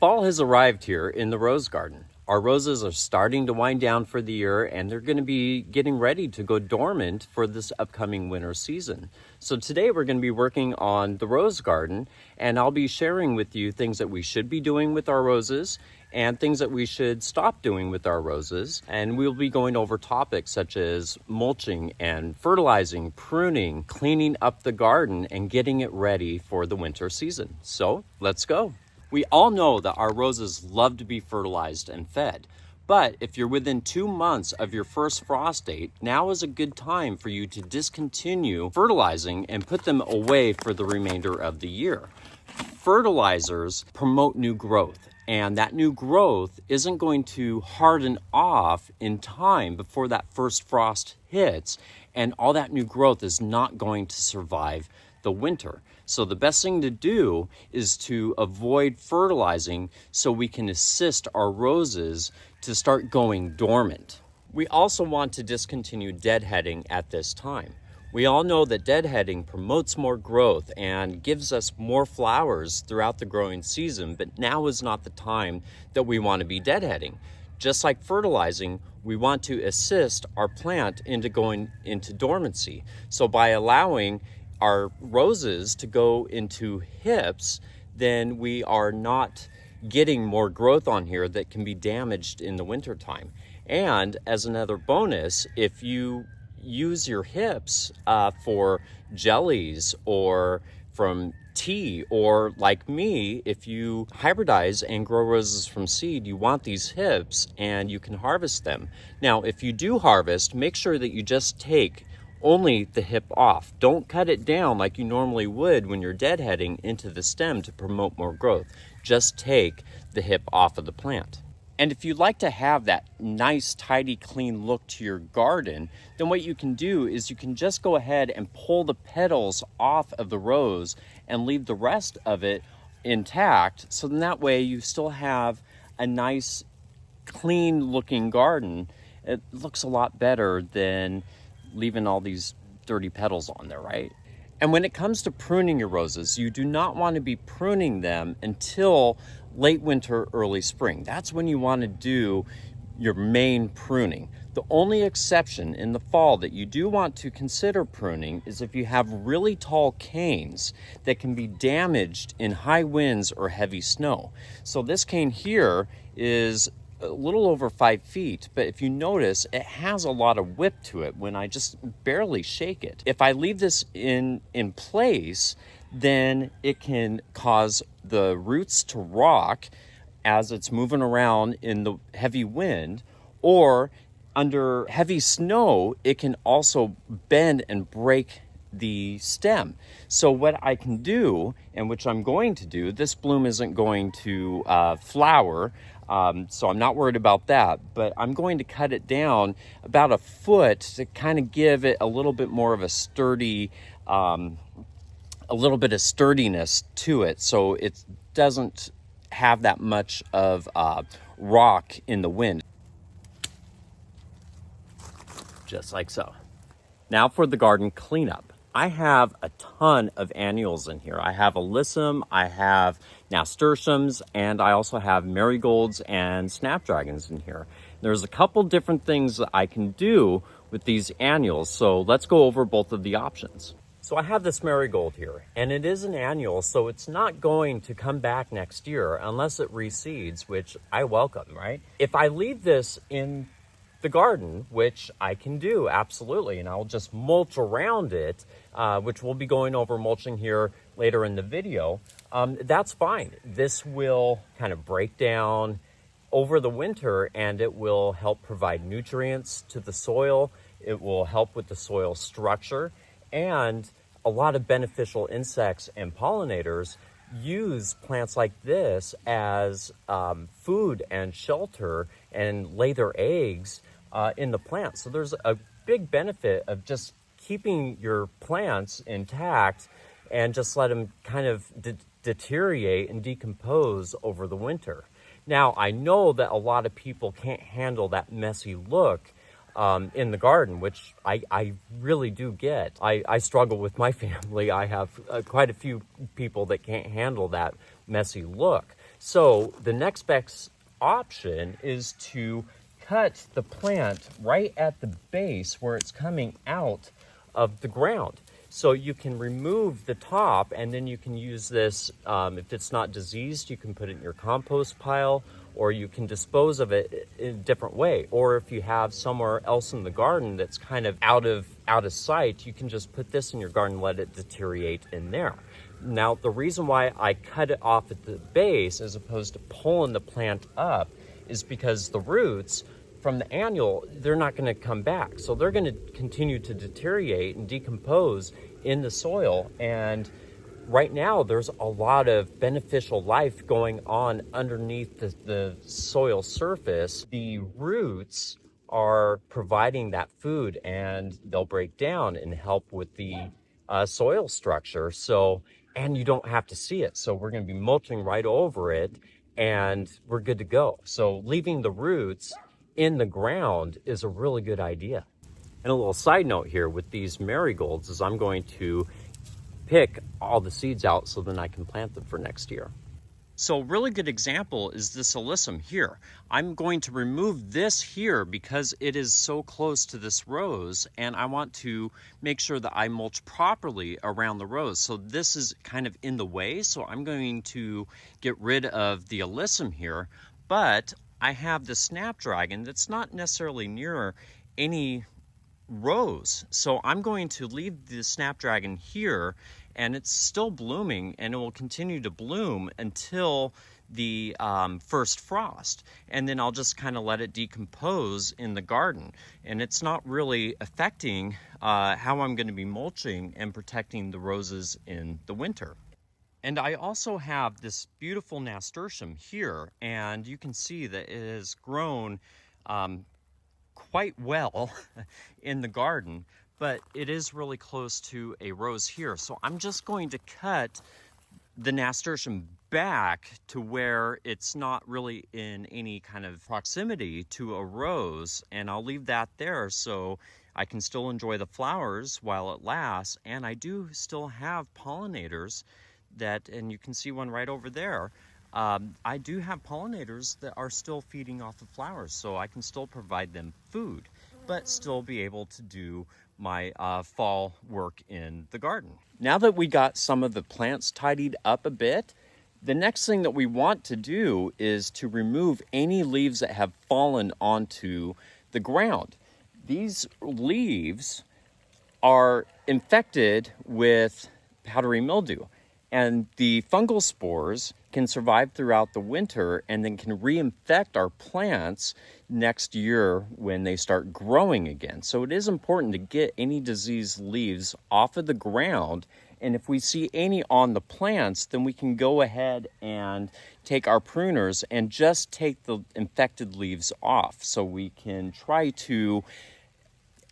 Fall has arrived here in the rose garden. Our roses are starting to wind down for the year, and they're going to be getting ready to go dormant for this upcoming winter season. So today we're going to be working on the rose garden, and I'll be sharing with you things that we should be doing with our roses and things that we should stop doing with our roses. And we'll be going over topics such as mulching and fertilizing, pruning, cleaning up the garden, and getting it ready for the winter season. So let's go. We all know that our roses love to be fertilized and fed, but if you're within 2 months of your first frost date, now is a good time for you to discontinue fertilizing and put them away for the remainder of the year. Fertilizers promote new growth, and that new growth isn't going to harden off in time before that first frost hits, and all that new growth is not going to survive the winter. So the best thing to do is to avoid fertilizing so we can assist our roses to start going dormant. We also want to discontinue deadheading at this time. We all know that deadheading promotes more growth and gives us more flowers throughout the growing season, but now is not the time that we want to be deadheading. Just like fertilizing, we want to assist our plant into going into dormancy. So by allowing our roses to go into hips, then we are not getting more growth on here that can be damaged in the wintertime. And as another bonus, if you use your hips for jellies or from tea, or like me, if you hybridize and grow roses from seed, you want these hips and you can harvest them. Now, if you do harvest, make sure that you just take only the hip off. Don't cut it down like you normally would when you're deadheading into the stem to promote more growth. Just take the hip off of the plant. And if you'd like to have that nice, tidy, clean look to your garden, then what you can do is you can just go ahead and pull the petals off of the rose and leave the rest of it intact. So then that way you still have a nice, clean looking garden. It looks a lot better than leaving all these dirty petals on there, right? And when it comes to pruning your roses, you do not want to be pruning them until late winter, early spring. That's when you want to do your main pruning. The only exception in the fall that you do want to consider pruning is if you have really tall canes that can be damaged in high winds or heavy snow. So this cane here is a little over 5 feet, but if you notice, it has a lot of whip to it when I just barely shake it. If I leave this in place, then it can cause the roots to rock as it's moving around in the heavy wind, or under heavy snow, it can also bend and break the stem. So what I can do, and which I'm going to do, this bloom isn't going to flower, so I'm not worried about that, but I'm going to cut it down about a foot to kind of give it a little bit more of a sturdy, a little bit of sturdiness to it, so it doesn't have that much of rock in the wind. Just like so. Now for the garden cleanup. I have a ton of annuals in here. I have alyssum, I have nasturtiums, and I also have marigolds and snapdragons in here. There's a couple different things that I can do with these annuals, so let's go over both of the options. So I have this marigold here, and it is an annual, so it's not going to come back next year unless it reseeds, which I welcome, right? If I leave this in the garden, which I can do, absolutely, and I'll just mulch around it, which we'll be going over mulching here later in the video, that's fine. This will kind of break down over the winter, and it will help provide nutrients to the soil. It will help with the soil structure, and a lot of beneficial insects and pollinators use plants like this as food and shelter and lay their eggs in the plant. So there's a big benefit of just keeping your plants intact and just let them kind of deteriorate and decompose over the winter. Now, I know that a lot of people can't handle that messy look in the garden, which I really do get. I struggle with my family. I have quite a few people that can't handle that messy look. So the next best option is to cut the plant right at the base where it's coming out of the ground. So you can remove the top, and then you can use this, if it's not diseased, you can put it in your compost pile, or you can dispose of it in a different way. Or if you have somewhere else in the garden that's kind of out of sight, you can just put this in your garden, let it deteriorate in there. Now, the reason why I cut it off at the base as opposed to pulling the plant up is because the roots from the annual, they're not going to come back. So they're going to continue to deteriorate and decompose in the soil. And right now, there's a lot of beneficial life going on underneath the soil surface. The roots are providing that food, and they'll break down and help with the soil structure. So, and you don't have to see it. So we're going to be mulching right over it, and we're good to go. So leaving the roots in the ground is a really good idea. And a little side note here with these marigolds is I'm going to pick all the seeds out so then I can plant them for next year. So a really good example is this alyssum here. I'm going to remove this here because it is so close to this rose, and I want to make sure that I mulch properly around the rose. So this is kind of in the way, so I'm going to get rid of the alyssum here, but I have the snapdragon that's not necessarily near any rose. So I'm going to leave the snapdragon here, and it's still blooming, and it will continue to bloom until the first frost. And then I'll just kind of let it decompose in the garden. And it's not really affecting how I'm going to be mulching and protecting the roses in the winter. And I also have this beautiful nasturtium here, and you can see that it has grown quite well in the garden, but it is really close to a rose here. So I'm just going to cut the nasturtium back to where it's not really in any kind of proximity to a rose, and I'll leave that there so I can still enjoy the flowers while it lasts. And I do still have pollinators that, and you can see one right over there. I do have pollinators that are still feeding off of flowers, so I can still provide them food, but still be able to do my fall work in the garden. Now that we got some of the plants tidied up a bit, the next thing that we want to do is to remove any leaves that have fallen onto the ground. These leaves are infected with powdery mildew, and the fungal spores can survive throughout the winter and then can reinfect our plants next year when they start growing again. So it is important to get any diseased leaves off of the ground. And if we see any on the plants, then we can go ahead and take our pruners and just take the infected leaves off, so we can try to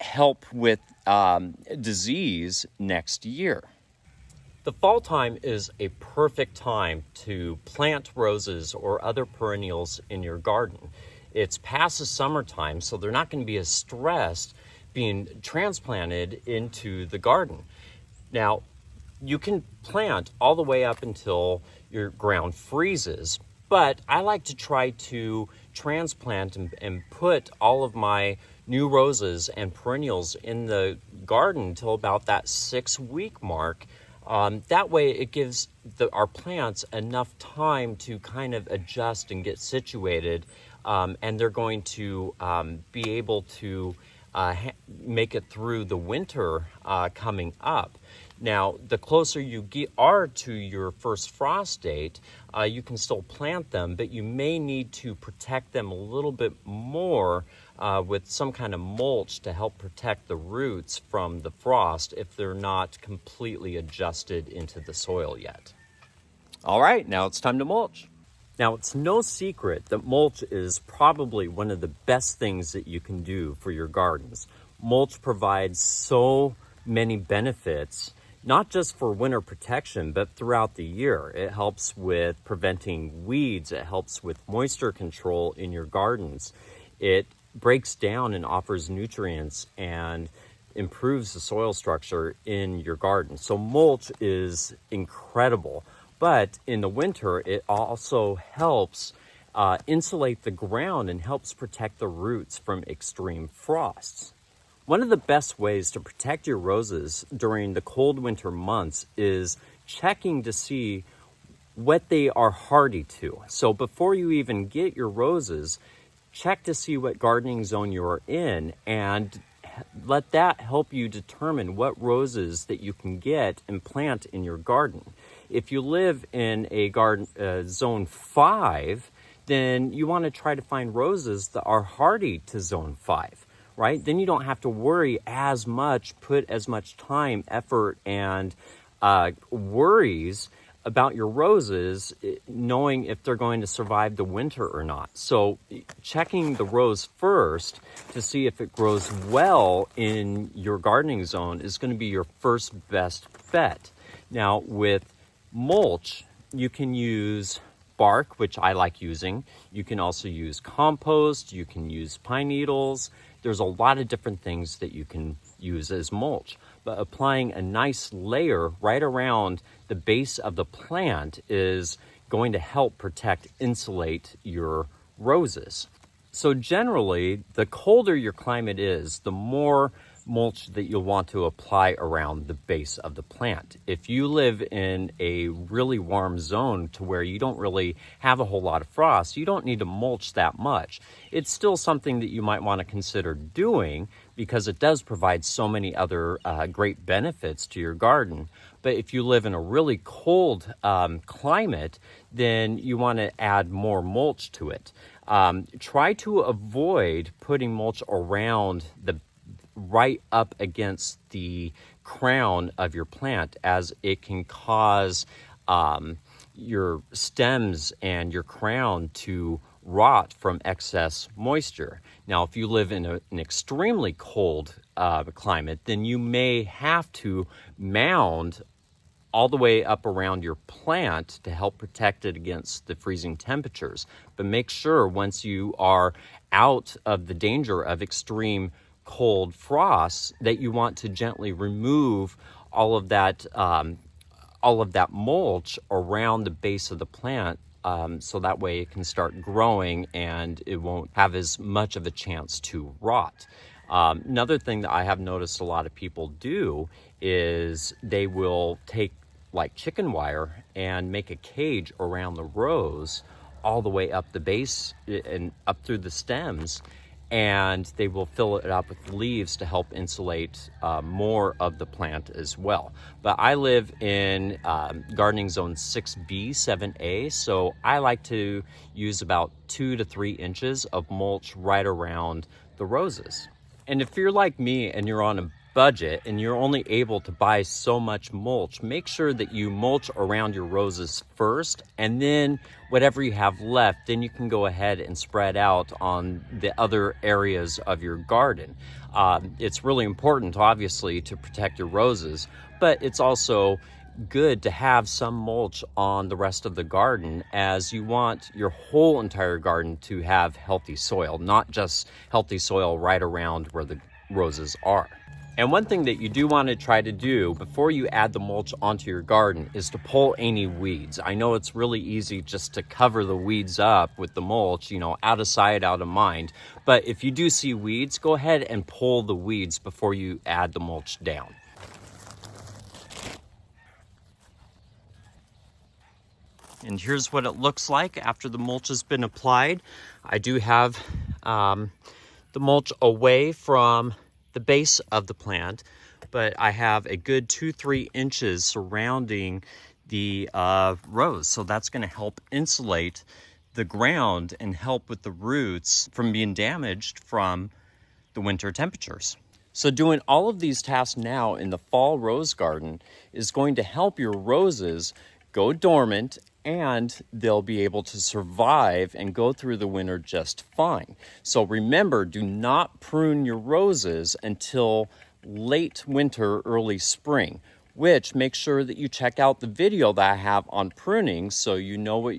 help with disease next year. The fall time is a perfect time to plant roses or other perennials in your garden. It's past the summertime, so they're not going to be as stressed being transplanted into the garden. Now, you can plant all the way up until your ground freezes, but I like to try to transplant and put all of my new roses and perennials in the garden until about that 6-week mark. That way it gives our plants enough time to kind of adjust and get situated, and they're going to be able to make it through the winter coming up. Now, the closer you are to your first frost date, you can still plant them, but you may need to protect them a little bit more with some kind of mulch to help protect the roots from the frost if they're not completely adjusted into the soil yet. All right, now it's time to mulch. Now, it's no secret that mulch is probably one of the best things that you can do for your gardens. Mulch provides so many benefits, not just for winter protection, but throughout the year. It helps with preventing weeds. It helps with moisture control in your gardens. It breaks down and offers nutrients and improves the soil structure in your garden. So mulch is incredible. But in the winter, it also helps insulate the ground and helps protect the roots from extreme frosts. One of the best ways to protect your roses during the cold winter months is checking to see what they are hardy to. So before you even get your roses, check to see what gardening zone you're in and let that help you determine what roses that you can get and plant in your garden. If you live in a garden zone 5, then you want to try to find roses that are hardy to zone 5, right? Then you don't have to worry as much, put as much time, effort, and worries about your roses, knowing if they're going to survive the winter or not. So checking the rose first to see if it grows well in your gardening zone is going to be your first best bet. Now with mulch, you can use bark, which I like using. You can also use compost, you can use pine needles. There's a lot of different things that you can use as mulch. But applying a nice layer right around the base of the plant is going to help protect, insulate your roses. So generally, the colder your climate is, the more mulch that you'll want to apply around the base of the plant. If you live in a really warm zone to where you don't really have a whole lot of frost, you don't need to mulch that much. It's still something that you might want to consider doing because it does provide so many other great benefits to your garden. But if you live in a really cold climate, then you want to add more mulch to it. Try to avoid putting mulch around the right up against the crown of your plant, as it can cause your stems and your crown to rot from excess moisture. Now, if you live in an extremely cold climate, then you may have to mound all the way up around your plant to help protect it against the freezing temperatures. But make sure once you are out of the danger of extreme cold frosts that you want to gently remove all of that mulch around the base of the plant, so that way it can start growing and it won't have as much of a chance to rot. Another thing that I have noticed a lot of people do is they will take like chicken wire and make a cage around the rows all the way up the base and up through the stems, and they will fill it up with leaves to help insulate more of the plant as well. But I live in gardening zone 6B, 7A, so I like to use about 2 to 3 inches of mulch right around the roses. And if you're like me and you're on a budget and you're only able to buy so much mulch, make sure that you mulch around your roses first, and then whatever you have left, then you can go ahead and spread out on the other areas of your garden. It's really important, obviously, to protect your roses, but it's also good to have some mulch on the rest of the garden, as you want your whole entire garden to have healthy soil, not just healthy soil right around where the roses are. And one thing that you do want to try to do before you add the mulch onto your garden is to pull any weeds. I know it's really easy just to cover the weeds up with the mulch, out of sight, out of mind. But if you do see weeds, go ahead and pull the weeds before you add the mulch down. And here's what it looks like after the mulch has been applied. I do have the mulch away from the base of the plant, but I have a good 2-3 inches surrounding the rows. So that's going to help insulate the ground and help with the roots from being damaged from the winter temperatures. So doing all of these tasks now in the fall rose garden is going to help your roses go dormant, and they'll be able to survive and go through the winter just fine. So remember, do not prune your roses until late winter, early spring, which make sure that you check out the video that I have on pruning so you know what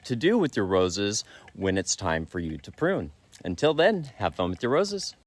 to do with your roses when it's time for you to prune. Until then, have fun with your roses.